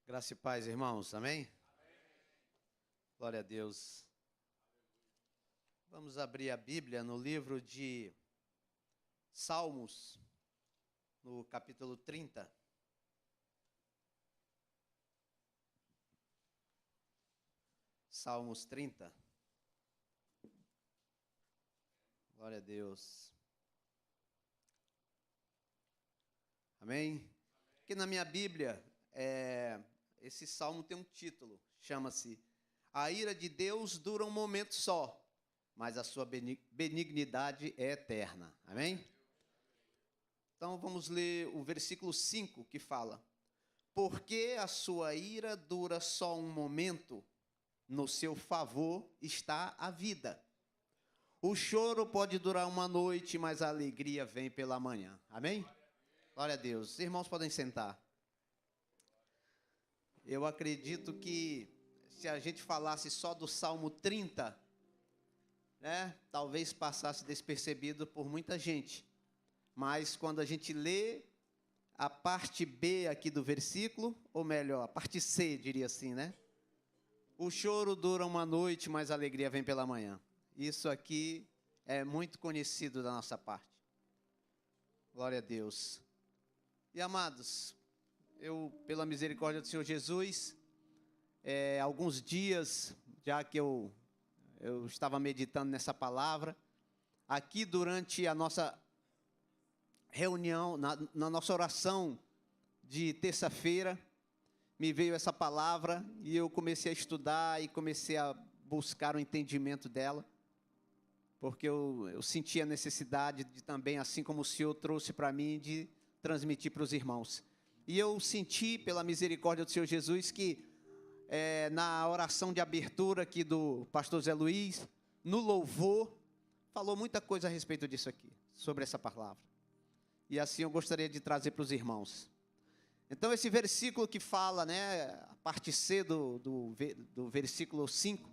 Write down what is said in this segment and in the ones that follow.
Graça e paz, irmãos. Amém? Glória a Deus. Vamos abrir a Bíblia no livro de Salmos, no capítulo 30. Salmos 30. Glória a Deus. Amém? Aqui na minha Bíblia, esse salmo tem um título, chama-se A ira de Deus dura um momento só, mas a sua benignidade é eterna. Amém? Então vamos ler o versículo 5 que fala: Porque a sua ira dura só um momento, no seu favor está a vida. O choro pode durar uma noite, mas a alegria vem pela manhã. Amém? Glória a Deus. Os irmãos podem sentar. Eu acredito que se a gente falasse só do Salmo 30, talvez passasse despercebido por muita gente. Mas quando a gente lê a parte B aqui do versículo, ou melhor, a parte C, diria assim, né? O choro dura uma noite, mas a alegria vem pela manhã. Isso aqui é muito conhecido da nossa parte. Glória a Deus. E amados, eu, pela misericórdia do Senhor Jesus, alguns dias, já que eu estava meditando nessa palavra, aqui durante a nossa reunião, na nossa oração de terça-feira, me veio essa palavra e eu comecei a estudar e comecei a buscar o entendimento dela, porque eu senti a necessidade de também, assim como o Senhor trouxe para mim, de transmitir para os irmãos. E eu senti, pela misericórdia do Senhor Jesus, que na oração de abertura aqui do pastor Zé Luiz, no louvor, falou muita coisa a respeito disso aqui, sobre essa palavra. E assim eu gostaria de trazer para os irmãos. Então esse versículo que fala, a parte C do versículo 5,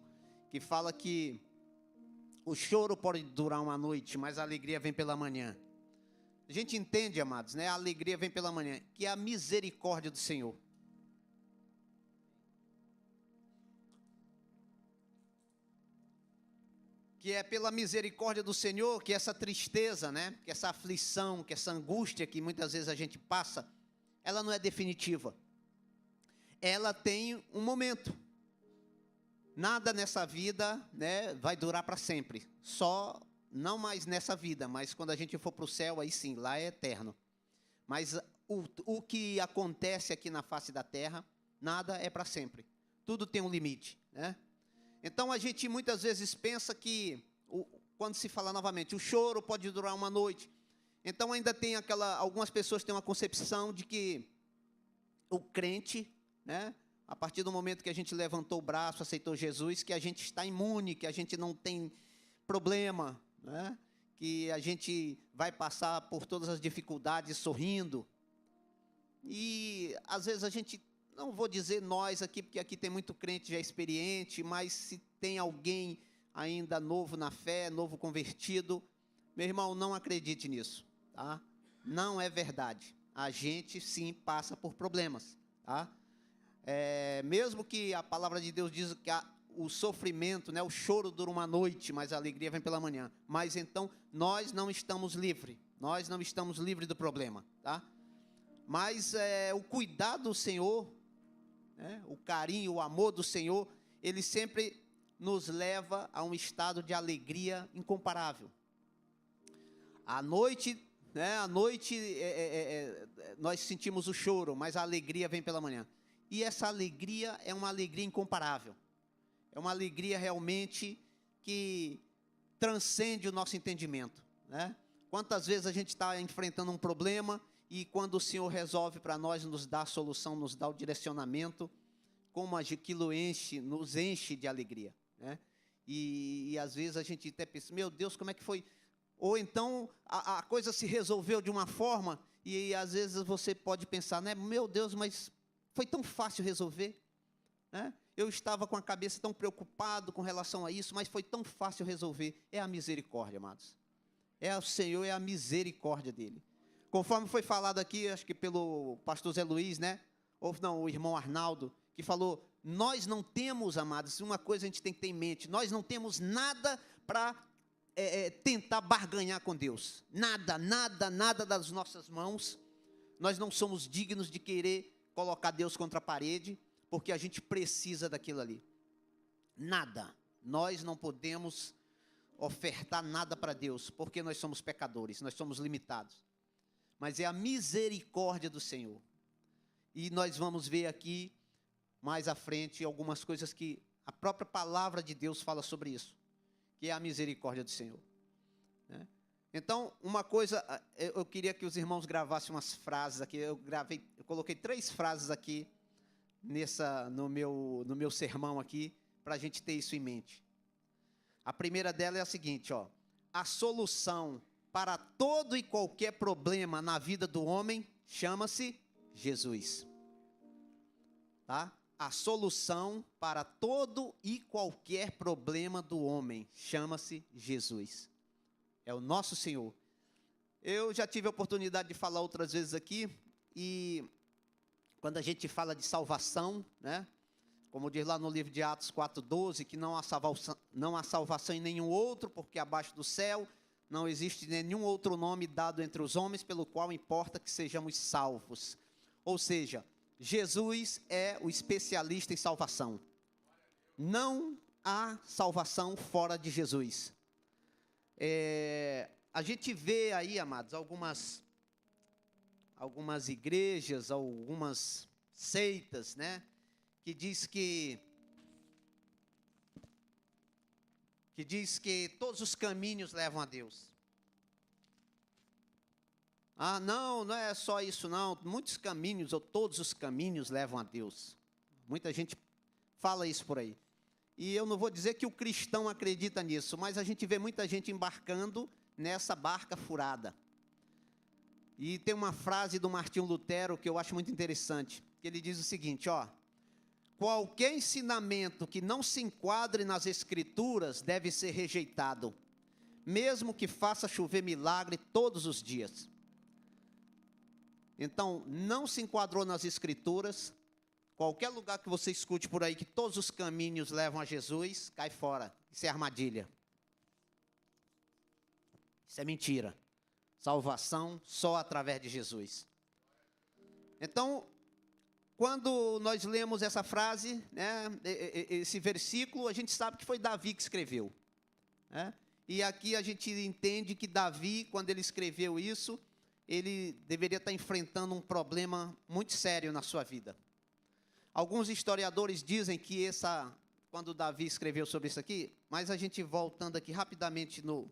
que fala que o choro pode durar uma noite, mas a alegria vem pela manhã. A gente entende, amados, a alegria vem pela manhã, que é a misericórdia do Senhor. Que é pela misericórdia do Senhor que essa tristeza, que essa aflição, que essa angústia que muitas vezes a gente passa, ela não é definitiva. Ela tem um momento. Nada nessa vida, vai durar para sempre. Só, não mais nessa vida, mas quando a gente for para o céu, aí sim, lá é eterno. Mas o que acontece aqui na face da terra, nada é para sempre. Tudo tem um limite, Então a gente muitas vezes pensa que, quando se fala novamente, o choro pode durar uma noite. Então ainda tem algumas pessoas têm uma concepção de que o crente, a partir do momento que a gente levantou o braço, aceitou Jesus, que a gente está imune, que a gente não tem problema, que a gente vai passar por todas as dificuldades sorrindo. E às vezes a gente, não vou dizer nós aqui, porque aqui tem muito crente já experiente, mas se tem alguém ainda novo na fé, novo convertido, meu irmão, não acredite nisso, tá? Não é verdade. A gente sim passa por problemas, tá? Mesmo que a palavra de Deus diz que o sofrimento, o choro dura uma noite, mas a alegria vem pela manhã. Mas então, nós não estamos livres. Nós não estamos livres do problema, tá? Mas o cuidado do Senhor, o carinho, o amor do Senhor, ele sempre nos leva a um estado de alegria incomparável. À noite, nós sentimos o choro, mas a alegria vem pela manhã. E essa alegria é uma alegria incomparável. É uma alegria realmente que transcende o nosso entendimento, Quantas vezes a gente está enfrentando um problema e quando o Senhor resolve para nós, nos dá a solução, nos dá o direcionamento, como aquilo nos enche de alegria, E às vezes a gente até pensa, meu Deus, como é que foi? Ou então a coisa se resolveu de uma forma e às vezes você pode pensar, meu Deus, mas foi tão fácil resolver, Eu estava com a cabeça tão preocupado com relação a isso, mas foi tão fácil resolver. É a misericórdia, amados. É o Senhor, é a misericórdia dele. Conforme foi falado aqui, acho que pelo pastor Zé Luiz, ou não, o irmão Arnaldo, que falou, nós não temos, amados, uma coisa a gente tem que ter em mente, nós não temos nada para tentar barganhar com Deus. Nada, nada, nada das nossas mãos. Nós não somos dignos de querer colocar Deus contra a parede, porque a gente precisa daquilo ali. Nada. Nós não podemos ofertar nada para Deus, porque nós somos pecadores, nós somos limitados. Mas é a misericórdia do Senhor. E nós vamos ver aqui, mais à frente, algumas coisas que a própria palavra de Deus fala sobre isso, que é a misericórdia do Senhor. Então, uma coisa, eu queria que os irmãos gravassem umas frases aqui, eu coloquei 3 frases aqui, no meu sermão aqui, para a gente ter isso em mente. A primeira dela é a seguinte, ó, a solução para todo e qualquer problema na vida do homem chama-se Jesus. Tá? A solução para todo e qualquer problema do homem chama-se Jesus. É o nosso Senhor. Eu já tive a oportunidade de falar outras vezes aqui, e quando a gente fala de salvação, né? Como diz lá no livro de Atos 4,12, que não há salvação em nenhum outro, porque abaixo do céu não existe nenhum outro nome dado entre os homens, pelo qual importa que sejamos salvos. Ou seja, Jesus é o especialista em salvação. Não há salvação fora de Jesus. A gente vê aí, amados, algumas igrejas, algumas seitas, né? Que diz que todos os caminhos levam a Deus. Ah, não é só isso não, muitos caminhos, ou todos os caminhos levam a Deus. Muita gente fala isso por aí. E eu não vou dizer que o cristão acredita nisso, mas a gente vê muita gente embarcando nessa barca furada. E tem uma frase do Martinho Lutero que eu acho muito interessante, que ele diz o seguinte, ó, qualquer ensinamento que não se enquadre nas Escrituras deve ser rejeitado, mesmo que faça chover milagre todos os dias. Então, não se enquadrou nas Escrituras, qualquer lugar que você escute por aí que todos os caminhos levam a Jesus, cai fora, isso é armadilha. Isso é mentira. Salvação só através de Jesus. Então, quando nós lemos essa frase, né, esse versículo, a gente sabe que foi Davi que escreveu. Né? E aqui a gente entende que Davi, quando ele escreveu isso, ele deveria estar enfrentando um problema muito sério na sua vida. Alguns historiadores dizem que quando Davi escreveu sobre isso aqui, mas a gente voltando aqui rapidamente no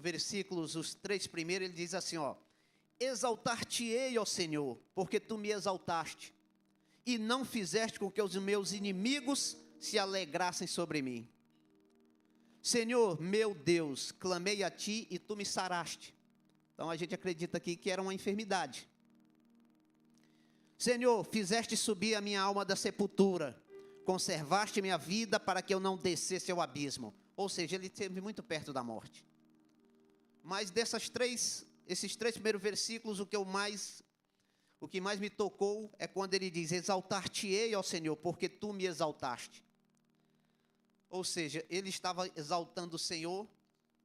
versículos, os 3 primeiros, ele diz assim, ó, exaltar-te-ei, ó Senhor, porque tu me exaltaste, e não fizeste com que os meus inimigos se alegrassem sobre mim. Senhor, meu Deus, clamei a ti e tu me saraste. Então a gente acredita aqui que era uma enfermidade. Senhor, fizeste subir a minha alma da sepultura, conservaste minha vida para que eu não descesse ao abismo. Ou seja, ele esteve muito perto da morte. Mas esses 3 primeiros versículos, o que mais me tocou é quando ele diz, exaltar-te-ei, ó Senhor, porque tu me exaltaste. Ou seja, ele estava exaltando o Senhor,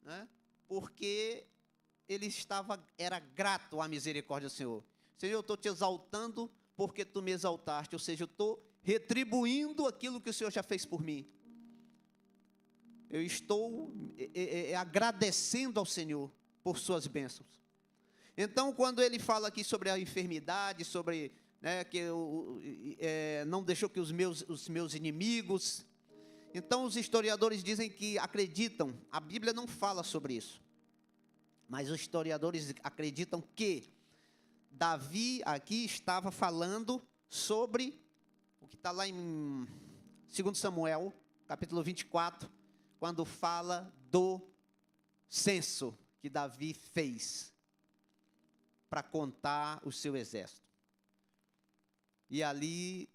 né, porque ele era grato à misericórdia do Senhor. Senhor, eu estou te exaltando porque tu me exaltaste, ou seja, eu estou retribuindo aquilo que o Senhor já fez por mim. Eu estou agradecendo ao Senhor por suas bênçãos. Então, quando ele fala aqui sobre a enfermidade, sobre, né, que não deixou que os meus inimigos... Então, os historiadores dizem que acreditam, a Bíblia não fala sobre isso, mas os historiadores acreditam que Davi aqui estava falando sobre o que está lá em 2 Samuel, capítulo 24, quando fala do censo que Davi fez para contar o seu exército. E aí,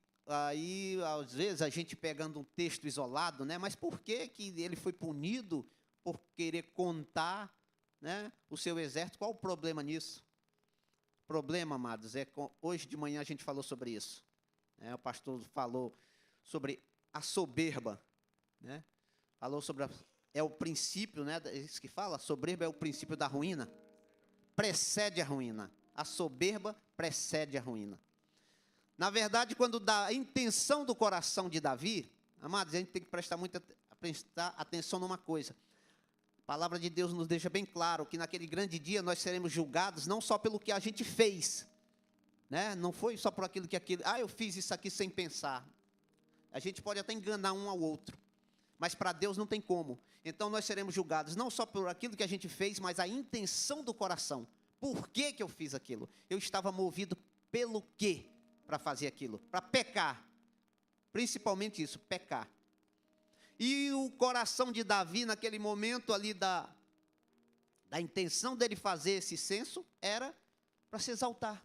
às vezes, a gente pegando um texto isolado, né? Mas por que ele foi punido por querer contar, né, o seu exército? Qual o problema nisso? O problema, amados, hoje de manhã a gente falou sobre isso. O pastor falou sobre a soberba, né? Falou sobre é o princípio, né? É isso que fala, a soberba é o princípio da ruína. Precede a ruína. A soberba precede a ruína. Na verdade, quando dá a intenção do coração de Davi, amados, a gente tem que prestar atenção numa coisa. A palavra de Deus nos deixa bem claro que naquele grande dia nós seremos julgados não só pelo que a gente fez, né? Não foi só por aquilo que eu fiz isso aqui sem pensar. A gente pode até enganar um ao outro, mas para Deus não tem como. Então nós seremos julgados não só por aquilo que a gente fez, mas a intenção do coração. Por que que eu fiz aquilo? Eu estava movido pelo quê para fazer aquilo? Para pecar. Principalmente isso, pecar. E o coração de Davi, naquele momento ali da intenção dele fazer esse censo, era para se exaltar.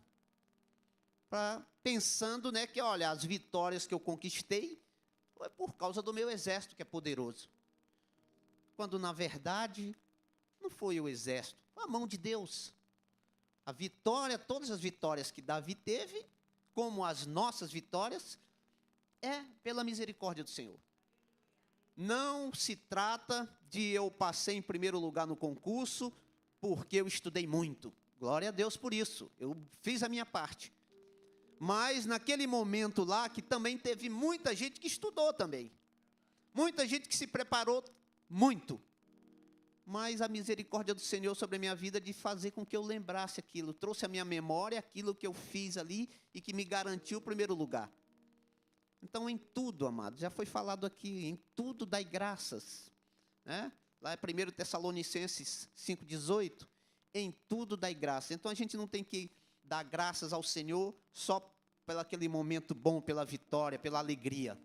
Pensando, né, que olha, as vitórias que eu conquistei foi por causa do meu exército que é poderoso. Quando na verdade não foi o exército, foi a mão de Deus. A vitória, todas as vitórias que Davi teve, como as nossas vitórias, é pela misericórdia do Senhor. Não se trata de eu passei em primeiro lugar no concurso porque eu estudei muito. Glória a Deus por isso. Eu fiz a minha parte. Mas naquele momento lá, que também teve muita gente que estudou também. Muita gente que se preparou muito. Mas a misericórdia do Senhor sobre a minha vida de fazer com que eu lembrasse aquilo. Trouxe à minha memória aquilo que eu fiz ali e que me garantiu o primeiro lugar. Então, em tudo, amados, já foi falado aqui, em tudo dai graças. Né? Lá é 1 Tessalonicenses 5,18, em tudo dai graças. Então, a gente não tem que dar graças ao Senhor só pelo aquele momento bom, pela vitória, pela alegria.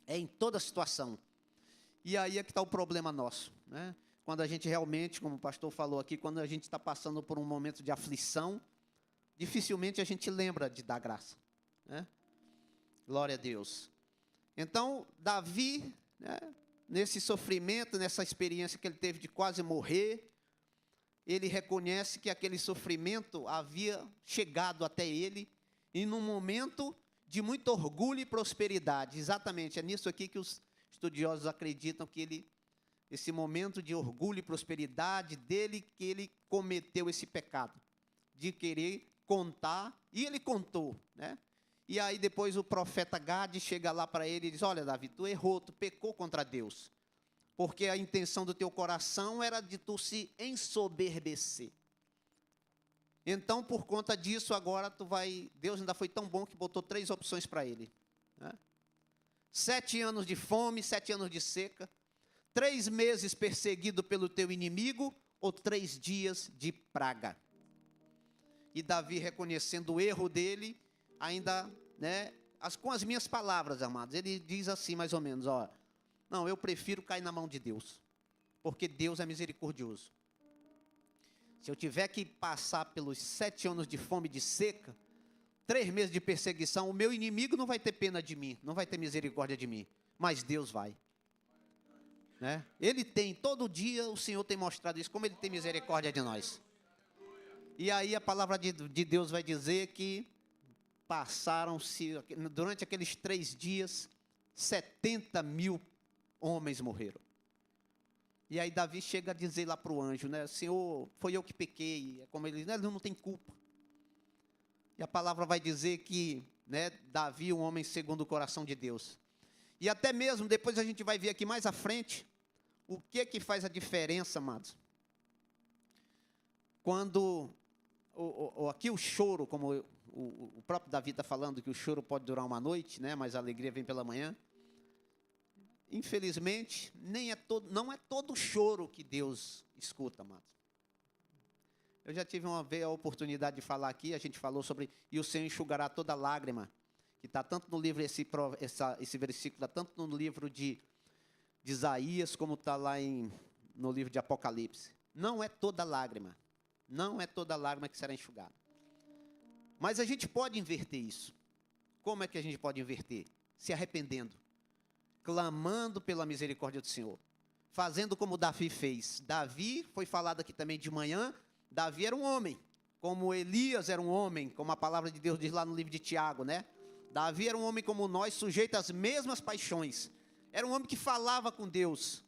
É em toda situação. E aí é que está o problema nosso. Né? Quando a gente realmente, como o pastor falou aqui, quando a gente está passando por um momento de aflição, dificilmente a gente lembra de dar graça. Né? Glória a Deus. Então, Davi, né, nesse sofrimento, nessa experiência que ele teve de quase morrer, ele reconhece que aquele sofrimento havia chegado até ele, e num momento de muito orgulho e prosperidade. Exatamente, é nisso aqui que os estudiosos acreditam que esse momento de orgulho e prosperidade dele, que ele cometeu esse pecado, de querer contar, e ele contou, né? E aí depois o profeta Gade chega lá para ele e diz, olha Davi, tu errou, tu pecou contra Deus, porque a intenção do teu coração era de tu se ensoberbecer. Então, por conta disso, agora Deus ainda foi tão bom que botou 3 opções para ele. Né? 7 anos de fome, 7 anos de seca, 3 meses perseguido pelo teu inimigo, ou 3 dias de praga. E Davi, reconhecendo o erro dele, ainda, né, com as minhas palavras, amados, ele diz assim, mais ou menos, ó, não, eu prefiro cair na mão de Deus, porque Deus é misericordioso. Se eu tiver que passar pelos 7 anos de fome e de seca, 3 meses de perseguição, o meu inimigo não vai ter pena de mim, não vai ter misericórdia de mim, mas Deus vai. Né? Ele tem, todo dia o Senhor tem mostrado isso, como Ele tem misericórdia de nós. E aí a palavra de Deus vai dizer que passaram-se, durante aqueles 3 dias, 70 mil homens morreram. E aí Davi chega a dizer lá para o anjo, né, Senhor, foi eu que pequei. É como ele diz, ele não tem culpa. E a palavra vai dizer que, né, Davi, um homem segundo o coração de Deus. E até mesmo, depois a gente vai ver aqui mais à frente, o que faz a diferença, amados. Quando, aqui o choro, como o próprio Davi está falando, que o choro pode durar uma noite, né, mas a alegria vem pela manhã. Infelizmente, não é todo choro que Deus escuta, amados. Eu já tive uma vez a oportunidade de falar aqui, a gente falou sobre, e o Senhor enxugará toda lágrima, que está tanto no livro, esse versículo está tanto no livro de Isaías, como está lá no livro de Apocalipse. Não é toda lágrima que será enxugada. Mas a gente pode inverter isso. Como é que a gente pode inverter? Se arrependendo, clamando pela misericórdia do Senhor, fazendo como Davi fez. Davi, foi falado aqui também de manhã, Davi era um homem, como Elias era um homem, como a palavra de Deus diz lá no livro de Tiago, né? Davi era um homem como nós, sujeito às mesmas paixões. Era um homem que falava com Deus.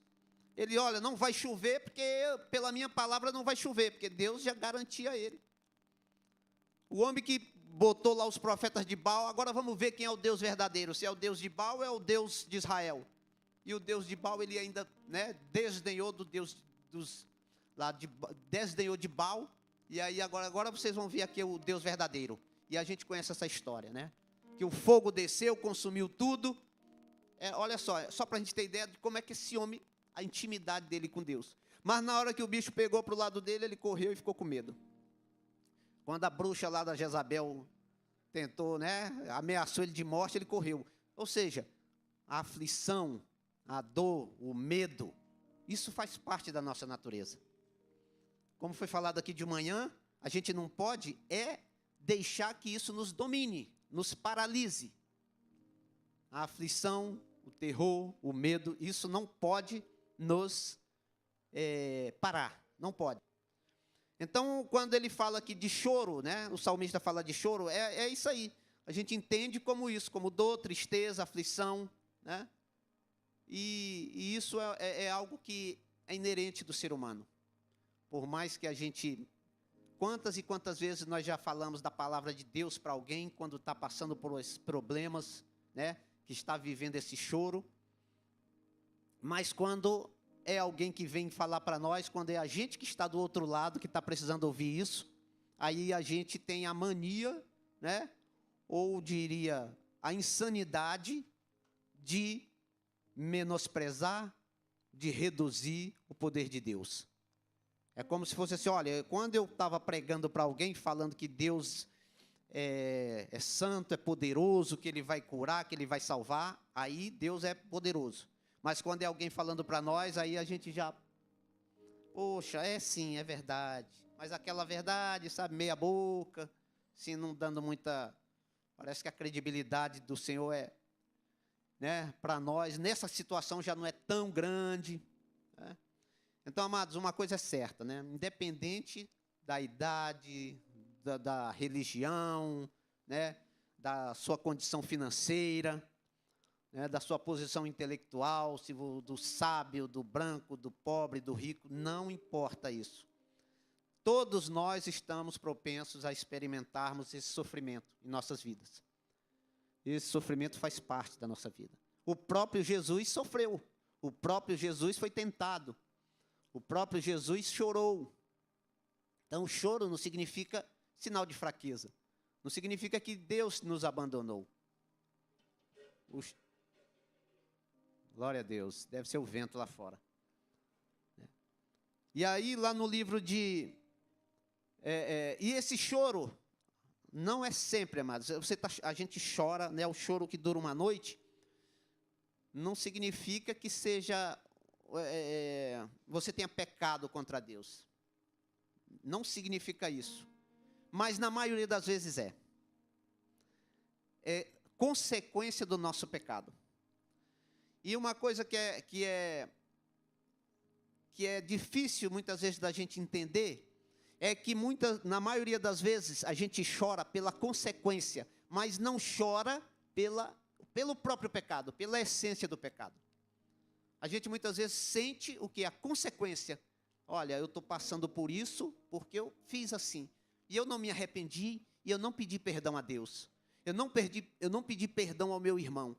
Ele, olha, não vai chover, porque pela minha palavra não vai chover, porque Deus já garantia a ele. O homem que botou lá os profetas de Baal, agora vamos ver quem é o Deus verdadeiro, se é o Deus de Baal ou é o Deus de Israel. E o Deus de Baal, ele ainda, né, desdenhou do Deus desdenhou de Baal, e aí agora vocês vão ver aqui o Deus verdadeiro. E a gente conhece essa história, né? Que o fogo desceu, consumiu tudo. Olha só para a gente ter ideia de como é que esse homem, a intimidade dele com Deus. Mas na hora que o bicho pegou para o lado dele, ele correu e ficou com medo. Quando a bruxa lá da Jezabel tentou, né, ameaçou ele de morte, ele correu. Ou seja, a aflição, a dor, o medo, isso faz parte da nossa natureza. Como foi falado aqui de manhã, a gente não pode deixar que isso nos domine, nos paralise. A aflição, o terror, o medo, isso não pode nos parar, não pode. Então, quando ele fala aqui de choro, né, o salmista fala de choro, é isso aí. A gente entende como isso, como dor, tristeza, aflição, né? E isso é algo que é inerente do ser humano. Por mais que a gente... Quantas e quantas vezes nós já falamos da palavra de Deus para alguém, quando está passando por esses problemas, né, que está vivendo esse choro. Mas quando é alguém que vem falar para nós, quando é a gente que está do outro lado, que está precisando ouvir isso, aí a gente tem a mania, né, ou diria a insanidade de menosprezar, de reduzir o poder de Deus. É como se fosse assim, olha, quando eu estava pregando para alguém, falando que Deus é santo, é poderoso, que Ele vai curar, que Ele vai salvar, aí Deus é poderoso. Mas quando é alguém falando para nós, aí a gente já, poxa, sim, é verdade. Mas aquela verdade, sabe, meia boca, assim, não dando muita... Parece que a credibilidade do Senhor né, para nós, nessa situação já não é tão grande, né? Então, amados, uma coisa é certa, né? Independente da idade, da religião, né, da sua condição financeira, né, da sua posição intelectual, do sábio, do branco, do pobre, do rico, não importa isso. Todos nós estamos propensos a experimentarmos esse sofrimento em nossas vidas. Esse sofrimento faz parte da nossa vida. O próprio Jesus sofreu. O próprio Jesus foi tentado. O próprio Jesus chorou. Então, o choro não significa sinal de fraqueza. Não significa que Deus nos abandonou. Glória a Deus. Deve ser o vento lá fora. E aí, lá no livro de... e esse choro não é sempre, amados. A gente chora, né? O choro que dura uma noite não significa que seja... você tenha pecado contra Deus. Não significa isso. Mas na maioria das vezes é consequência do nosso pecado. E uma coisa que é difícil muitas vezes da gente entender é que na maioria das vezes a gente chora pela consequência, mas não chora pelo próprio pecado, pela essência do pecado. A gente muitas vezes sente o que é a consequência. Olha, eu estou passando por isso porque eu fiz assim. E eu não me arrependi e eu não pedi perdão a Deus. Eu não pedi perdão ao meu irmão.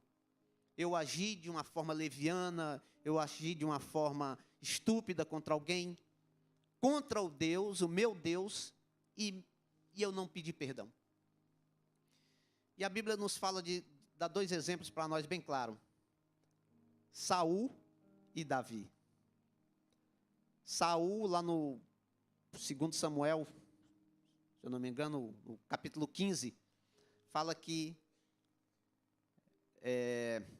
Eu agi de uma forma leviana, eu agi de uma forma estúpida contra alguém, contra o meu Deus, e eu não pedi perdão. E a Bíblia nos fala dá dois exemplos para nós bem claro. Saul e Davi. Saul, lá no 2 Samuel, se eu não me engano, no capítulo 15, fala que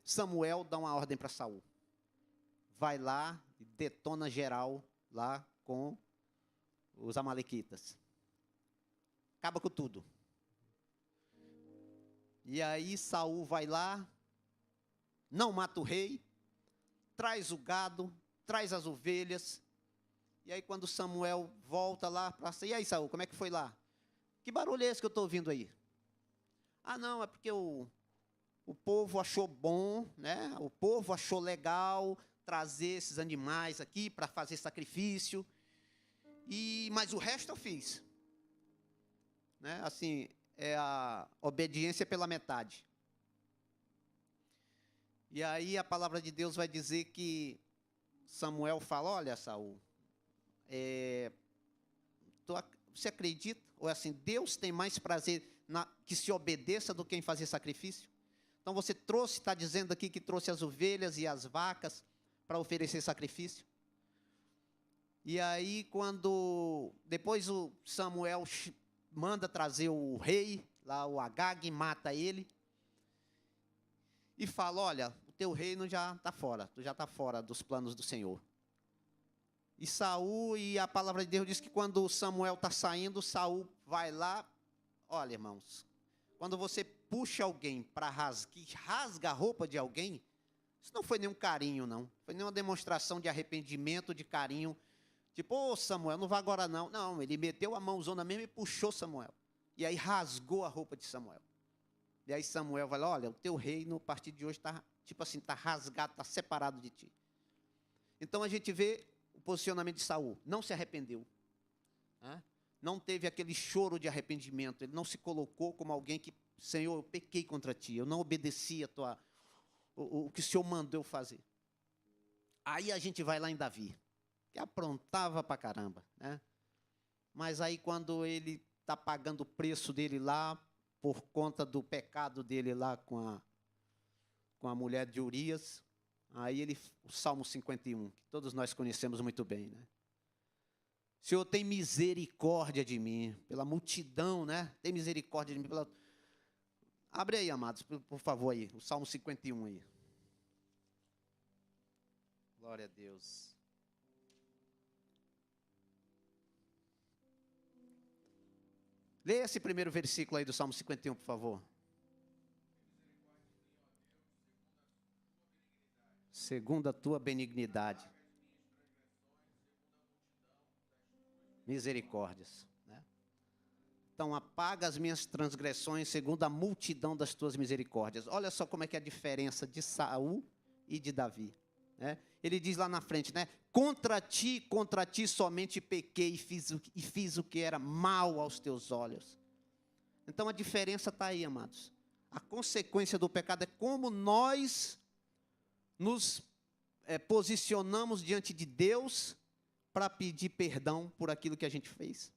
Samuel dá uma ordem para Saul. Vai lá e detona geral lá com os amalequitas. Acaba com tudo. E aí Saul vai lá, não mata o rei, traz o gado, traz as ovelhas. E aí quando Samuel volta lá, e aí Saul, como é que foi lá? Que barulho é esse que eu estou ouvindo aí? Ah não, é porque o o povo achou bom, né? O povo achou legal trazer esses animais aqui para fazer sacrifício. Mas o resto eu fiz. Né? Assim, é a obediência pela metade. E aí a palavra de Deus vai dizer que Samuel fala, olha, Saul, você acredita? Ou assim, Deus tem mais prazer que se obedeça do que em fazer sacrifício? Então você trouxe, está dizendo aqui que trouxe as ovelhas e as vacas para oferecer sacrifício. E aí depois o Samuel manda trazer o rei, lá o Agag, mata ele. E fala, olha, o teu reino já está fora, tu já está fora dos planos do Senhor. E Saul, e a palavra de Deus diz que quando Samuel está saindo, Saul vai lá, olha irmãos, quando você puxa alguém para rasga a roupa de alguém, isso não foi nenhum carinho não, foi nenhuma demonstração de arrependimento, de carinho, tipo, Samuel, não vai agora não. Não, ele meteu a mãozona mesmo e puxou Samuel, e aí rasgou a roupa de Samuel. E aí Samuel vai lá, olha, o teu reino, a partir de hoje, está tipo assim, está rasgado, está separado de ti. Então a gente vê o posicionamento de Saul, não se arrependeu. Né? Não teve aquele choro de arrependimento, ele não se colocou como alguém que, Senhor, eu pequei contra ti, eu não obedeci o que o Senhor mandou eu fazer. Aí a gente vai lá em Davi, que aprontava pra caramba. Né? Mas aí quando ele está pagando o preço dele lá, por conta do pecado dele lá com a mulher de Urias, aí o Salmo 51, que todos nós conhecemos muito bem, né? Senhor, tem misericórdia de mim, pela multidão, né? Tem misericórdia de mim. Abre aí, amados, por favor, aí, o Salmo 51 aí. Glória a Deus. Leia esse primeiro versículo aí do Salmo 51, por favor. Segundo a tua benignidade. Misericórdias. Né? Então, apaga as minhas transgressões segundo a multidão das tuas misericórdias. Olha só como é que é a diferença de Saul e de Davi. Né? Ele diz lá na frente, né? Contra ti somente pequei e fiz o que era mal aos teus olhos. Então a diferença está aí, amados. A consequência do pecado é como nós nos posicionamos diante de Deus para pedir perdão por aquilo que a gente fez.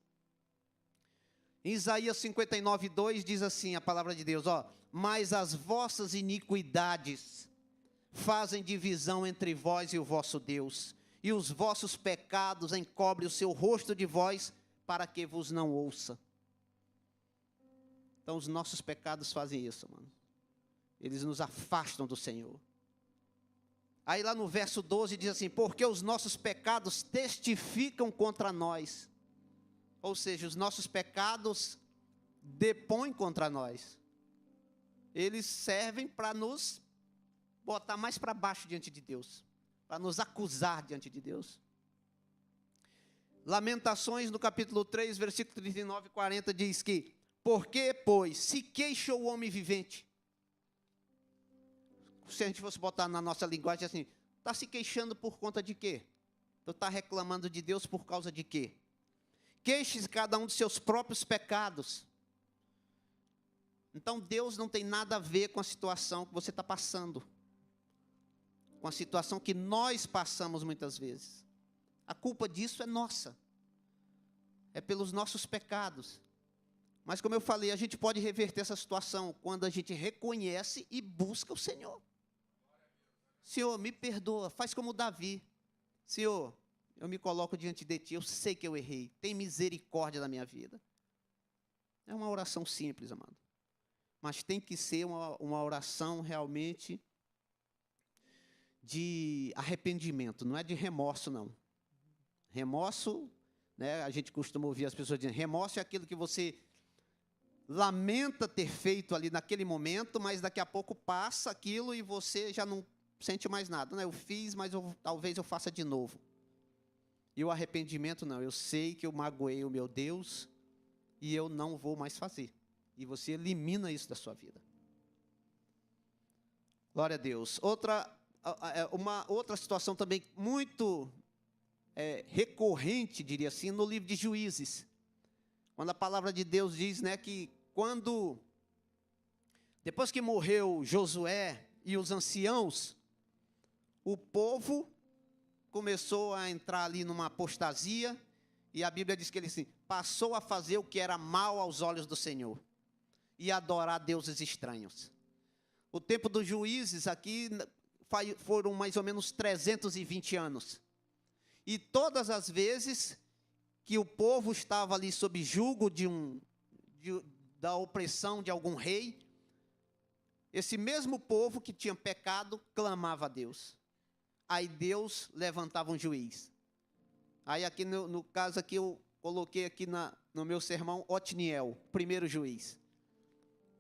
Em Isaías 59:2 diz assim a palavra de Deus, ó, mas as vossas iniquidades fazem divisão entre vós e o vosso Deus, e os vossos pecados encobrem o seu rosto de vós, para que vos não ouça. Então os nossos pecados fazem isso, mano. Eles nos afastam do Senhor. Aí lá no verso 12 diz assim, porque os nossos pecados testificam contra nós. Ou seja, os nossos pecados depõem contra nós. Eles servem para nos botar mais para baixo diante de Deus, para nos acusar diante de Deus. Lamentações no capítulo 3, versículo 39 e 40 diz que, porque, pois, se queixa o homem vivente. Se a gente fosse botar na nossa linguagem assim, está se queixando por conta de quê? Tu está reclamando de Deus por causa de quê? Queixe-se cada um dos seus próprios pecados. Então Deus não tem nada a ver com a situação que você está passando, com a situação que nós passamos muitas vezes. A culpa disso é nossa, é pelos nossos pecados. Mas como eu falei, a gente pode reverter essa situação quando a gente reconhece e busca o Senhor. Senhor, me perdoa, faz como Davi. Senhor, eu me coloco diante de ti, eu sei que eu errei, tem misericórdia da minha vida. É uma oração simples, amado. Mas tem que ser uma oração realmente de arrependimento, não é de remorso, não. Remorso, né, a gente costuma ouvir as pessoas dizendo, remorso é aquilo que você lamenta ter feito ali naquele momento, mas daqui a pouco passa aquilo e você já não sente mais nada. Né? Eu fiz, mas talvez eu faça de novo. E o arrependimento não, eu sei que eu magoei o meu Deus e eu não vou mais fazer. E você elimina isso da sua vida. Glória a Deus. Uma outra situação também muito recorrente, diria assim, no livro de Juízes. Quando a palavra de Deus diz, né, que depois que morreu Josué e os anciãos, o povo começou a entrar ali numa apostasia, e a Bíblia diz que ele assim, passou a fazer o que era mal aos olhos do Senhor, e adorar deuses estranhos. O tempo dos juízes aqui foram mais ou menos 320 anos. E todas as vezes que o povo estava ali sob julgo da opressão de algum rei, esse mesmo povo que tinha pecado clamava a Deus. Aí Deus levantava um juiz. Aí aqui no caso aqui eu coloquei aqui no meu sermão Otniel, primeiro juiz.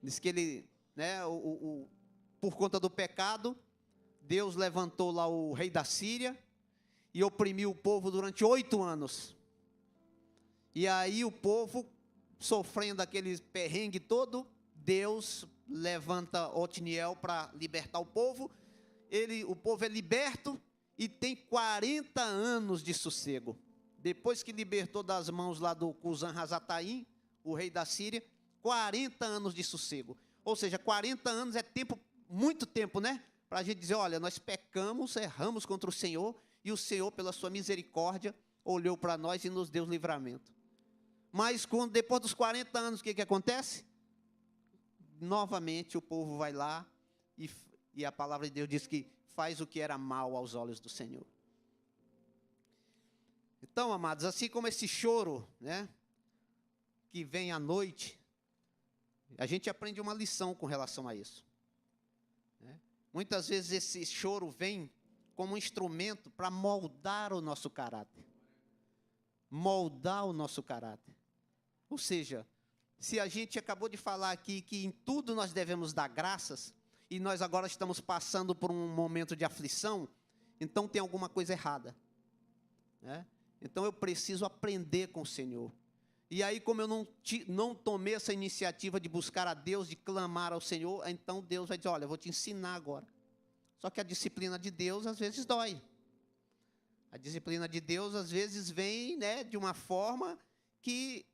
Diz que ele, né, por conta do pecado, Deus levantou lá o rei da Síria e oprimiu o povo durante 8 anos. E aí o povo, sofrendo aquele perrengue todo, Deus levanta Otniel para libertar o povo. O povo é liberto e tem 40 anos de sossego. Depois que libertou das mãos lá do Cusã-Razataim, o rei da Síria, 40 anos de sossego. Ou seja, 40 anos é tempo, muito tempo, né? Para a gente dizer, olha, nós pecamos, erramos contra o Senhor, e o Senhor, pela sua misericórdia, olhou para nós e nos deu livramento. Mas depois dos 40 anos, o que acontece? Novamente o povo vai lá e a palavra de Deus diz que faz o que era mal aos olhos do Senhor. Então, amados, assim como esse choro, né, que vem à noite, a gente aprende uma lição com relação a isso. Né? Muitas vezes esse choro vem como um instrumento para moldar o nosso caráter. Moldar o nosso caráter. Ou seja, se a gente acabou de falar aqui que em tudo nós devemos dar graças, e nós agora estamos passando por um momento de aflição, então tem alguma coisa errada. Né? Então eu preciso aprender com o Senhor. E aí, como eu não tomei essa iniciativa de buscar a Deus, de clamar ao Senhor, então Deus vai dizer, olha, eu vou te ensinar agora. Só que a disciplina de Deus às vezes dói. A disciplina de Deus às vezes vem, né, de uma forma que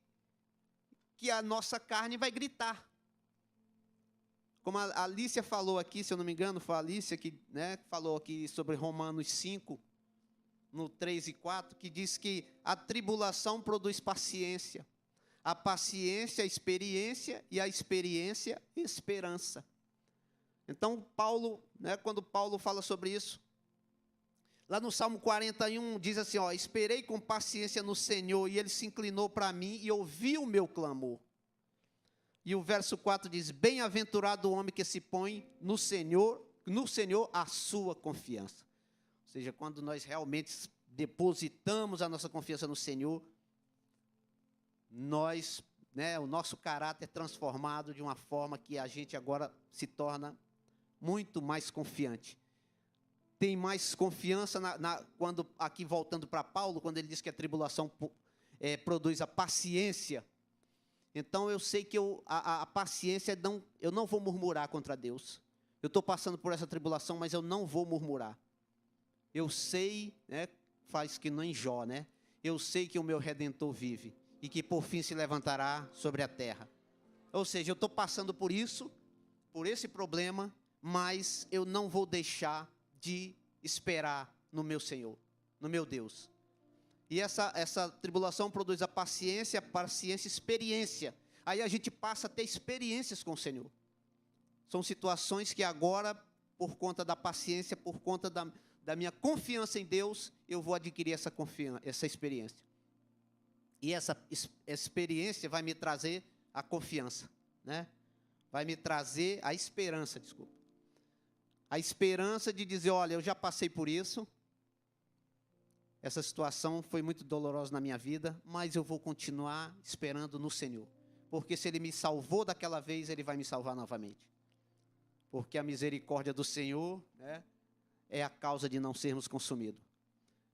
a nossa carne vai gritar. Como a Alícia falou aqui, se eu não me engano, foi a Alícia que, né, falou aqui sobre Romanos 5, no 3 e 4, que diz que a tribulação produz paciência, a paciência, experiência, e a experiência, esperança. Então, Paulo, né, quando Paulo fala sobre isso, lá no Salmo 41, diz assim, ó, esperei com paciência no Senhor, e Ele se inclinou para mim e ouviu o meu clamor. E o verso 4 diz, bem-aventurado o homem que se põe no Senhor a sua confiança. Ou seja, quando nós realmente depositamos a nossa confiança no Senhor, nós, né, o nosso caráter é transformado de uma forma que a gente agora se torna muito mais confiante. Tem mais confiança quando, aqui voltando para Paulo, quando ele diz que a tribulação produz a paciência. Então eu sei que a paciência, eu não vou murmurar contra Deus. Eu estou passando por essa tribulação, mas eu não vou murmurar. Eu sei, né, faz que nem Jó, né? Eu sei que o meu Redentor vive e que por fim se levantará sobre a terra. Ou seja, eu estou passando por isso, por esse problema, mas eu não vou deixar de esperar no meu Senhor, no meu Deus. E essa tribulação produz a paciência, experiência. Aí a gente passa a ter experiências com o Senhor. São situações que agora, por conta da paciência, por conta da minha confiança em Deus, eu vou adquirir essa experiência. E essa experiência vai me trazer a confiança, né? Vai me trazer a esperança, desculpa. A esperança de dizer, olha, eu já passei por isso, essa situação foi muito dolorosa na minha vida, mas eu vou continuar esperando no Senhor. Porque se Ele me salvou daquela vez, Ele vai me salvar novamente. Porque a misericórdia do Senhor, né, é a causa de não sermos consumidos.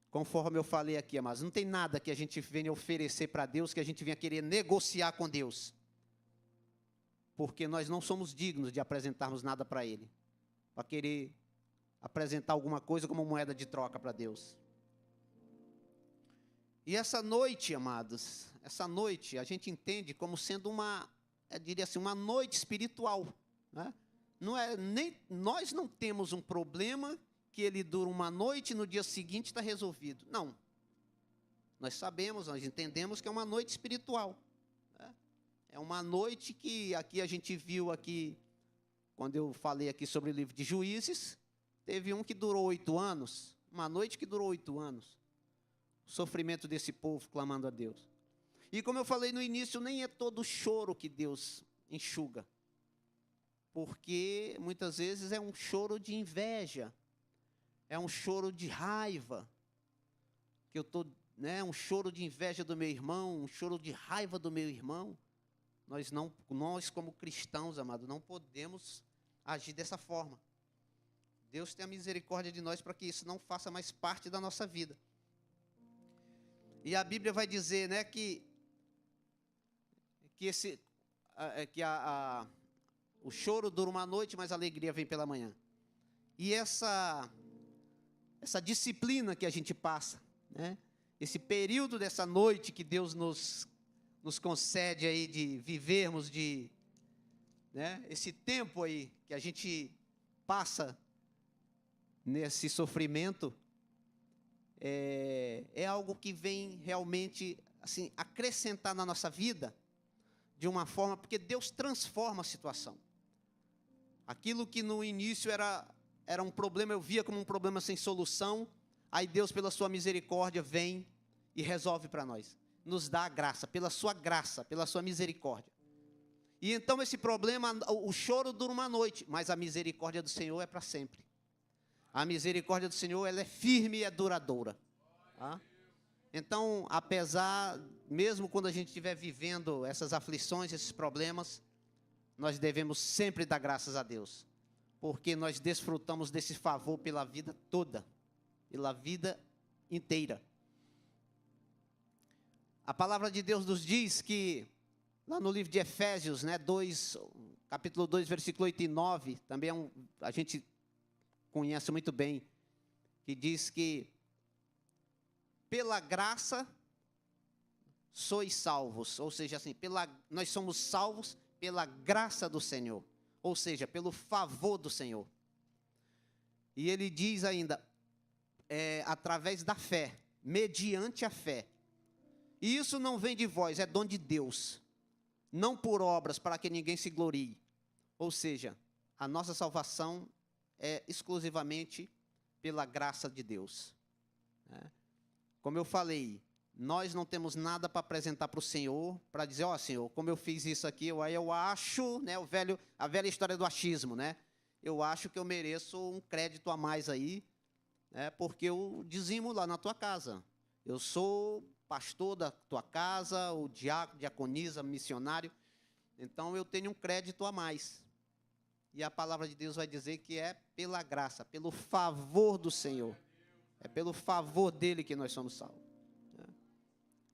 Conforme eu falei aqui, amados, não tem nada que a gente venha oferecer para Deus, que a gente venha querer negociar com Deus. Porque nós não somos dignos de apresentarmos nada para Ele. para querer apresentar alguma coisa como moeda de troca para Deus. E essa noite, amados, essa noite a gente entende como sendo eu diria assim, uma noite espiritual, né? Não é, nem, nós não temos um problema que ele dura uma noite e no dia seguinte está resolvido. Não. Nós sabemos, nós entendemos que é uma noite espiritual, né? É uma noite que aqui a gente viu aqui, quando eu falei aqui sobre o livro de Juízes, teve um que durou 8 anos, uma noite que durou 8 anos. O sofrimento desse povo clamando a Deus. E como eu falei no início, nem é todo choro que Deus enxuga. Porque muitas vezes é um choro de inveja, é um choro de raiva, que eu estou, né, um choro de inveja do meu irmão, um choro de raiva do meu irmão. Nós como cristãos, amados, não podemos agir dessa forma. Deus tem a misericórdia de nós para que isso não faça mais parte da nossa vida. E a Bíblia vai dizer, né, que o choro dura uma noite, mas a alegria vem pela manhã. E essa disciplina que a gente passa, né, esse período dessa noite que Deus nos concede aí de vivermos, né, esse tempo aí que a gente passa nesse sofrimento, é algo que vem realmente assim, acrescentar na nossa vida de uma forma, porque Deus transforma a situação. Aquilo que no início era um problema, eu via como um problema sem solução, aí Deus, pela sua misericórdia, vem e resolve para nós. Nos dá a graça, pela sua misericórdia. E então esse problema, o choro dura uma noite, mas a misericórdia do Senhor é para sempre. A misericórdia do Senhor, ela é firme e é duradoura. Tá? Então, apesar, mesmo quando a gente estiver vivendo essas aflições, esses problemas, nós devemos sempre dar graças a Deus. Porque nós desfrutamos desse favor pela vida toda, pela vida inteira. A palavra de Deus nos diz que, lá no livro de Efésios, né, capítulo 2, versículo 8 e 9, também a gente conhece muito bem, que diz que pela graça sois salvos, ou seja, assim, nós somos salvos pela graça do Senhor, ou seja, pelo favor do Senhor. E ele diz ainda, através da fé, mediante a fé. E isso não vem de vós, é dom de Deus, não por obras para que ninguém se glorie. Ou seja, a nossa salvação é exclusivamente pela graça de Deus. Como eu falei, nós não temos nada para apresentar para o Senhor, para dizer, ó Senhor, como eu fiz isso aqui, aí eu acho, né, a velha história do achismo, né? Eu acho que eu mereço um crédito a mais aí, né, porque eu dizimo lá na tua casa. Eu sou pastor da tua casa, o diácono, diaconisa, missionário, então eu tenho um crédito a mais. E a palavra de Deus vai dizer que é pela graça, pelo favor do Senhor. É pelo favor dele que nós somos salvos.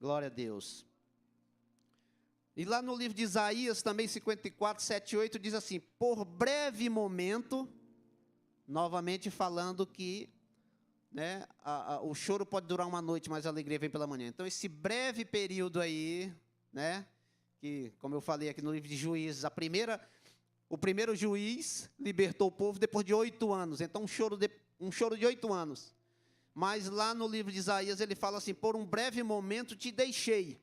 Glória a Deus. E lá no livro de Isaías, também 54, 7 e 8, diz assim, por breve momento, novamente falando que, né, o choro pode durar uma noite, mas a alegria vem pela manhã. Então, esse breve período aí, né, que, como eu falei aqui no livro de Juízes, o primeiro juiz libertou o povo depois de 8 anos. Então, um choro de 8 anos. Mas lá no livro de Isaías ele fala assim, por um breve momento te deixei,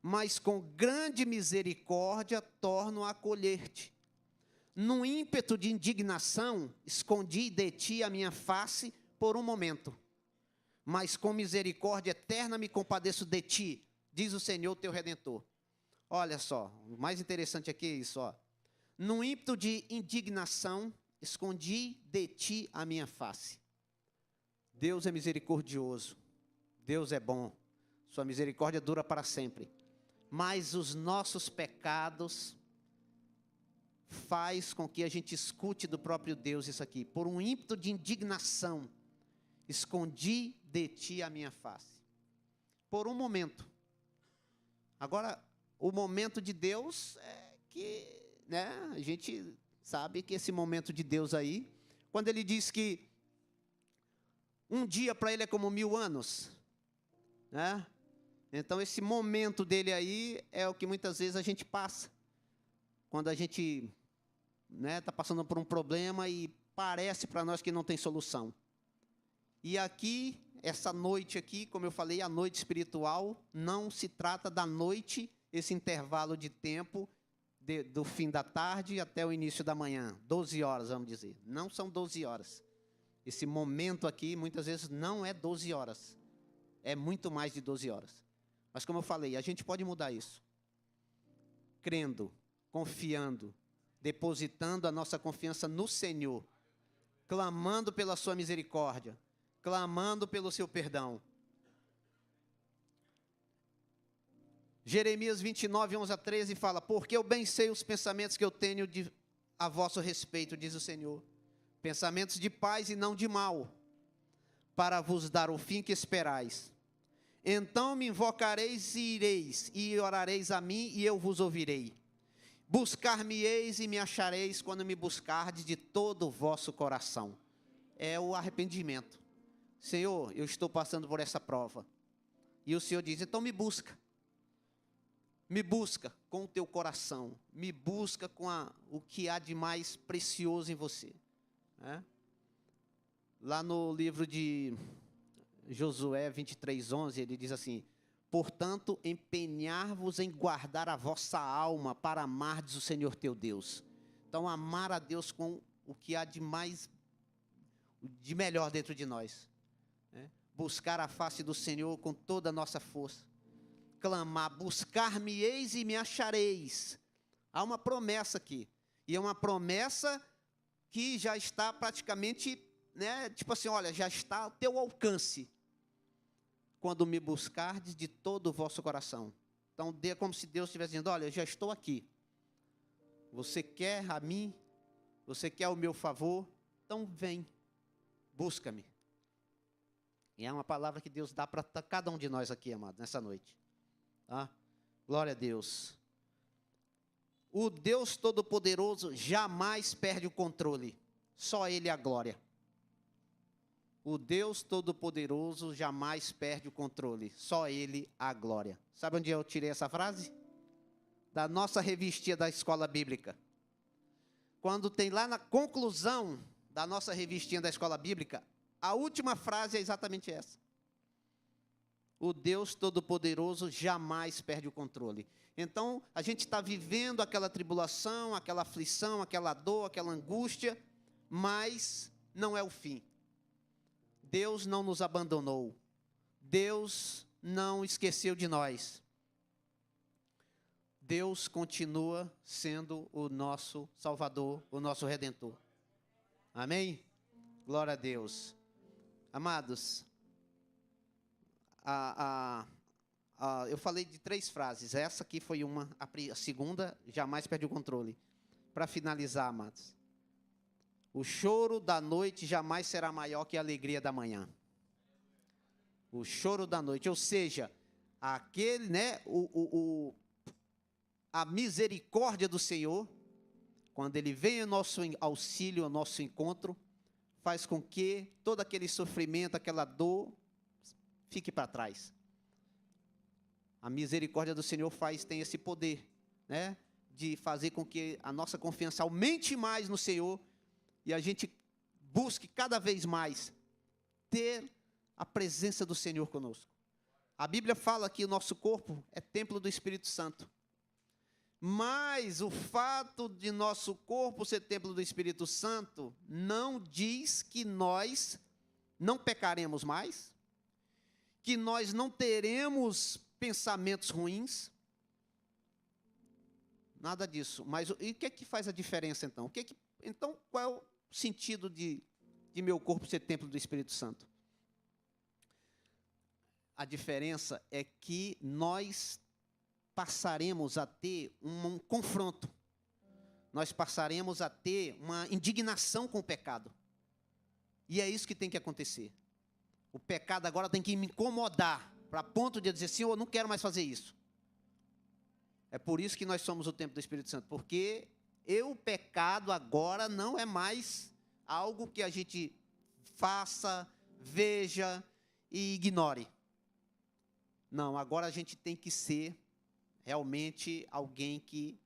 mas com grande misericórdia torno a acolher-te. Num ímpeto de indignação, escondi de ti a minha face por um momento, mas com misericórdia eterna me compadeço de ti, diz o Senhor teu Redentor. Olha só, o mais interessante aqui é isso, ó. Num ímpeto de indignação, escondi de ti a minha face. Deus é misericordioso, Deus é bom, sua misericórdia dura para sempre. Mas os nossos pecados faz com que a gente escute do próprio Deus isso aqui. Por um ímpeto de indignação, escondi de ti a minha face. Por um momento. Agora, o momento de Deus é que, né, a gente sabe que esse momento de Deus aí, Quando ele diz que um dia para ele é como 1000 anos, né? Então, esse momento dele aí é o que muitas vezes a gente passa. Quando a gente está passando por um problema e parece para nós que não tem solução. E aqui, essa noite aqui, como eu falei, a noite espiritual, não se trata da noite, esse intervalo de tempo, do fim da tarde até o início da manhã, 12 horas, vamos dizer. Não são 12 horas. Esse momento aqui, muitas vezes, não é 12 horas. É muito mais de 12 horas. Mas, como eu falei, a gente pode mudar isso. Crendo, confiando, depositando a nossa confiança no Senhor, clamando pela sua misericórdia, clamando pelo seu perdão. Jeremias 29, 11 a 13 fala: porque eu bem sei os pensamentos que eu tenho a vosso respeito, diz o Senhor, pensamentos de paz e não de mal, para vos dar o fim que esperais. Então me invocareis e ireis, e orareis a mim, e eu vos ouvirei. Buscar-me-eis e me achareis, quando me buscardes de todo o vosso coração. É o arrependimento. Senhor, eu estou passando por essa prova. E o Senhor diz: então me busca. Me busca com o teu coração. Me busca com o que há de mais precioso em você. Lá no livro de Josué 23:11, ele diz assim: portanto, empenhar-vos em guardar a vossa alma, para amardes o Senhor teu Deus. Então, amar a Deus com o que há de mais, de melhor dentro de nós. Buscar a face do Senhor com toda a nossa força. Clamar: buscar-me-eis e me achareis. Há uma promessa aqui. E é uma promessa que já está praticamente, tipo assim, olha, já está ao teu alcance. Quando me buscardes de todo o vosso coração. Então, é como se Deus estivesse dizendo: olha, eu já estou aqui. Você quer a mim? Você quer o meu favor? Então vem, busca-me. E é uma palavra que Deus dá para cada um de nós aqui, amado, nessa noite. Tá? Glória a Deus. O Deus Todo-Poderoso jamais perde o controle. Só Ele é a glória. O Deus Todo-Poderoso jamais perde o controle. Só Ele a glória. Sabe onde eu tirei essa frase? Da nossa revistinha da escola bíblica. Quando tem lá na conclusão da nossa revistinha da escola bíblica, a última frase é exatamente essa. O Deus Todo-Poderoso jamais perde o controle. Então, a gente está vivendo aquela tribulação, aquela aflição, aquela dor, aquela angústia, mas não é o fim. Deus não nos abandonou. Deus não esqueceu de nós. Deus continua sendo o nosso Salvador, o nosso Redentor. Amém? Glória a Deus. Amados, eu falei de 3 frases. Essa aqui foi uma. A segunda, jamais perde o controle. Para finalizar, amados. O choro da noite jamais será maior que a alegria da manhã. O choro da noite, ou seja, aquele, a misericórdia do Senhor, quando Ele vem ao nosso auxílio, ao nosso encontro, faz com que todo aquele sofrimento, aquela dor, fique para trás. A misericórdia do Senhor tem esse poder, de fazer com que a nossa confiança aumente mais no Senhor, e a gente busque cada vez mais ter a presença do Senhor conosco. A Bíblia fala que o nosso corpo é templo do Espírito Santo. Mas o fato de nosso corpo ser templo do Espírito Santo não diz que nós não pecaremos mais, que nós não teremos pensamentos ruins. Nada disso. Mas e o que é que faz a diferença então? Então, qual é o sentido de meu corpo ser templo do Espírito Santo? A diferença é que nós passaremos a ter um confronto. Nós passaremos a ter uma indignação com o pecado. E é isso que tem que acontecer. O pecado agora tem que me incomodar, para ponto de eu dizer: Senhor, eu não quero mais fazer isso. É por isso que nós somos o templo do Espírito Santo, porque o pecado agora não é mais algo que a gente faça, veja e ignore. Não, agora a gente tem que ser realmente alguém que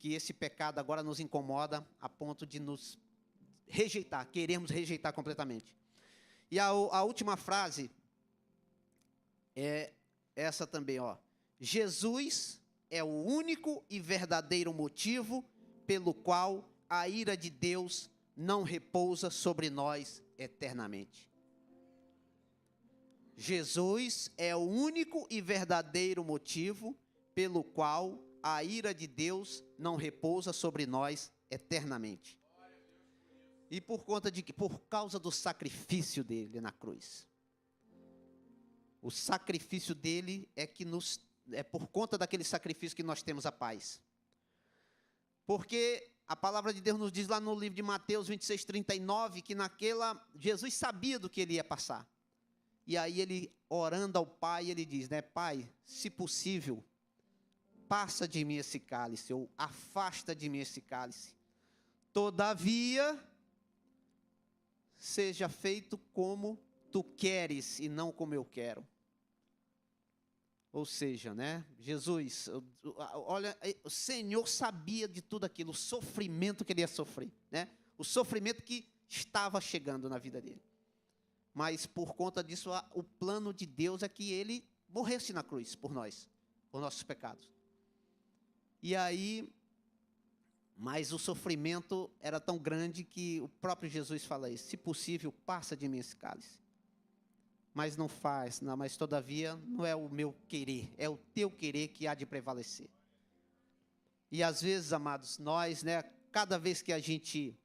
esse pecado agora nos incomoda a ponto de nos rejeitar, queremos rejeitar completamente. E a última frase é essa também, ó. Jesus é o único e verdadeiro motivo pelo qual a ira de Deus não repousa sobre nós eternamente. Jesus é o único e verdadeiro motivo pelo qual a ira de Deus não repousa sobre nós eternamente. E por causa do sacrifício dele na cruz. O sacrifício dele é por conta daquele sacrifício que nós temos a paz. Porque a palavra de Deus nos diz lá no livro de Mateus 26:39, que Jesus sabia do que ele ia passar. E aí ele, orando ao Pai, ele diz, né, Pai, se possível, passa de mim esse cálice, ou afasta de mim esse cálice. Todavia, seja feito como tu queres e não como eu quero. Ou seja, né, Jesus, olha, o Senhor sabia de tudo aquilo, o sofrimento que ele ia sofrer, né, o sofrimento que estava chegando na vida dele. Mas por conta disso, o plano de Deus é que ele morresse na cruz por nós, por nossos pecados. E aí, mas o sofrimento era tão grande que o próprio Jesus fala isso, se possível, passa de mim esse cálice. Mas não faz, não, mas todavia não é o meu querer, é o teu querer que há de prevalecer. E às vezes, amados, nós, né, cada vez que a gente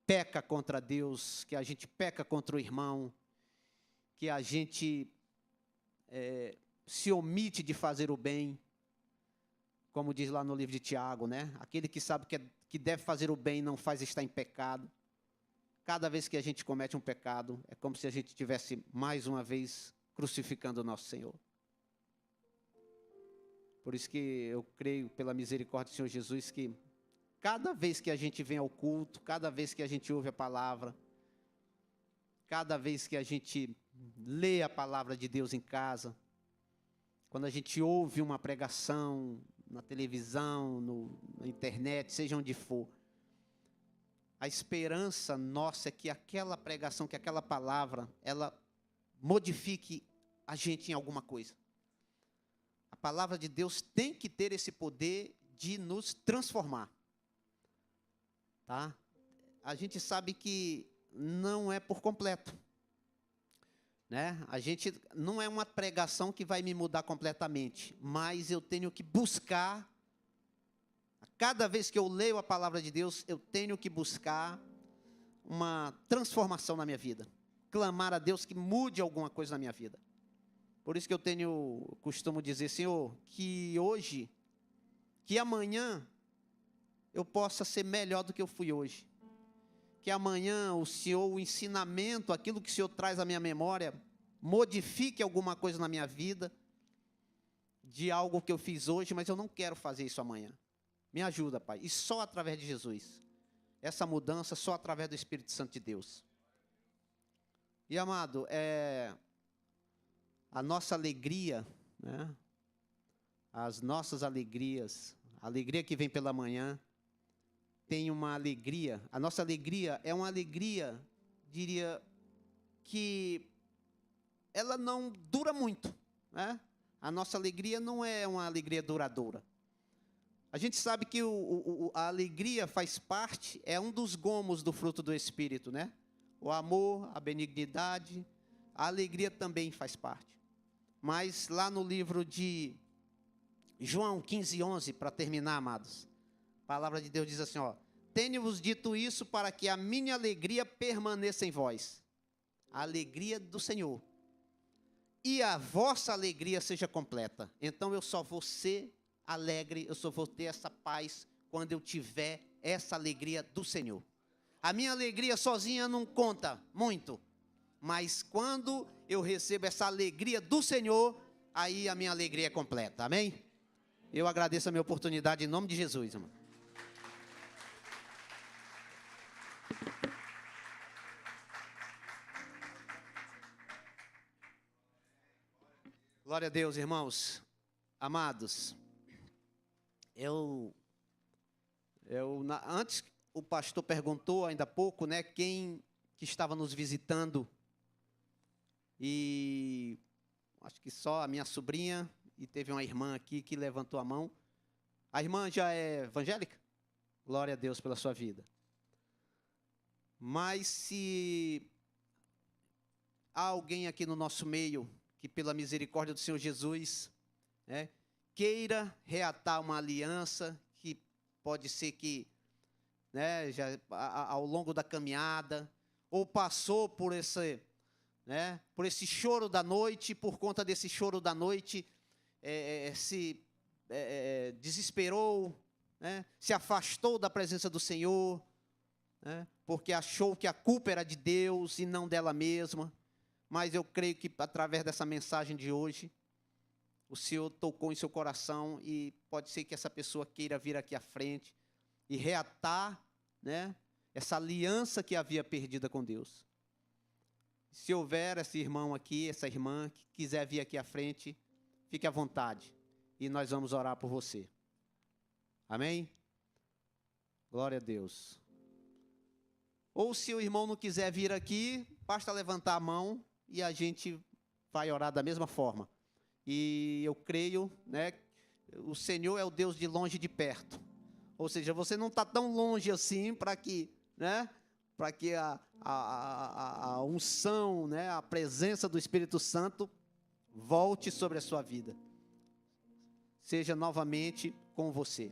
peca contra Deus, que a gente peca contra o irmão, que a gente se omite de fazer o bem, como diz lá no livro de Tiago, né? Aquele que sabe que deve fazer o bem não faz estar em pecado. Cada vez que a gente comete um pecado, é como se a gente estivesse, mais uma vez, crucificando o nosso Senhor. Por isso que eu creio, pela misericórdia do Senhor Jesus, que cada vez que a gente vem ao culto, cada vez que a gente ouve a palavra, cada vez que a gente lê a palavra de Deus em casa, quando a gente ouve uma pregação na televisão, na internet, seja onde for, a esperança nossa é que aquela pregação, que aquela palavra, ela modifique a gente em alguma coisa. A palavra de Deus tem que ter esse poder de nos transformar. Tá? A gente sabe que não é por completo. Né? A gente não é uma pregação que vai me mudar completamente, mas eu tenho que buscar. Cada vez que eu leio a palavra de Deus, eu tenho que buscar uma transformação na minha vida. Clamar a Deus que mude alguma coisa na minha vida. Por isso que eu costumo dizer, Senhor, que hoje, que amanhã, eu possa ser melhor do que eu fui hoje. Que amanhã o Senhor, o ensinamento, aquilo que o Senhor traz à minha memória, modifique alguma coisa na minha vida, de algo que eu fiz hoje, mas eu não quero fazer isso amanhã. Me ajuda, Pai. E só através de Jesus. Essa mudança só através do Espírito Santo de Deus. E, amado, a nossa alegria, né? As nossas alegrias, a alegria que vem pela manhã, tem uma alegria. A nossa alegria é uma alegria, diria, que ela não dura muito, né? A nossa alegria não é uma alegria duradoura. A gente sabe que a alegria faz parte, é um dos gomos do fruto do Espírito, né? O amor, a benignidade, a alegria também faz parte. Mas lá no livro de João 15:11, para terminar, amados, a palavra de Deus diz assim, ó, tenho-vos dito isso para que a minha alegria permaneça em vós, a alegria do Senhor, e a vossa alegria seja completa. Então eu só vou ser alegre, eu só vou ter essa paz quando eu tiver essa alegria do Senhor. A minha alegria sozinha não conta muito, mas quando eu recebo essa alegria do Senhor, aí a minha alegria é completa, amém? Eu agradeço a minha oportunidade em nome de Jesus, irmão. Glória a Deus, irmãos. Amados, antes o pastor perguntou ainda há pouco, né, quem que estava nos visitando, e acho que só a minha sobrinha, e teve uma irmã aqui que levantou a mão. A irmã já é evangélica? Glória a Deus pela sua vida. Mas se há alguém aqui no nosso meio que, pela misericórdia do Senhor Jesus, né, queira reatar uma aliança, que pode ser que, né, já ao longo da caminhada, ou passou por esse choro da noite, por conta desse choro da noite, se desesperou, né, se afastou da presença do Senhor, né, porque achou que a culpa era de Deus e não dela mesma. Mas eu creio que através dessa mensagem de hoje, o Senhor tocou em seu coração, e pode ser que essa pessoa queira vir aqui à frente e reatar, né, essa aliança que havia perdida com Deus. Se houver esse irmão aqui, essa irmã que quiser vir aqui à frente, fique à vontade, e nós vamos orar por você. Amém? Glória a Deus. Ou se o irmão não quiser vir aqui, basta levantar a mão e a gente vai orar da mesma forma. E eu creio, né, o Senhor é o Deus de longe e de perto. Ou seja, você não está tão longe assim para que, né, para que a unção, né, a presença do Espírito Santo volte sobre a sua vida. Seja novamente com você.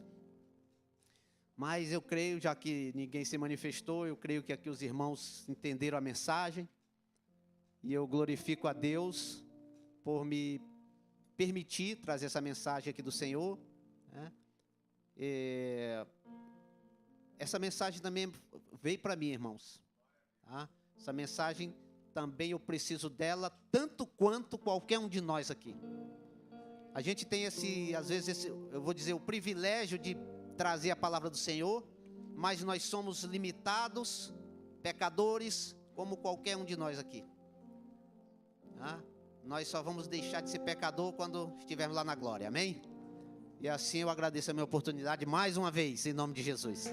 Mas eu creio, já que ninguém se manifestou, eu creio que aqui os irmãos entenderam a mensagem. E eu glorifico a Deus por me permitir trazer essa mensagem aqui do Senhor, né? Essa mensagem também veio para mim, irmãos. Tá? Essa mensagem também eu preciso dela, tanto quanto qualquer um de nós aqui. A gente tem às vezes, eu vou dizer, o privilégio de trazer a palavra do Senhor, mas nós somos limitados, pecadores, como qualquer um de nós aqui. Tá? Nós só vamos deixar de ser pecador quando estivermos lá na glória, amém? E assim eu agradeço a minha oportunidade mais uma vez, em nome de Jesus.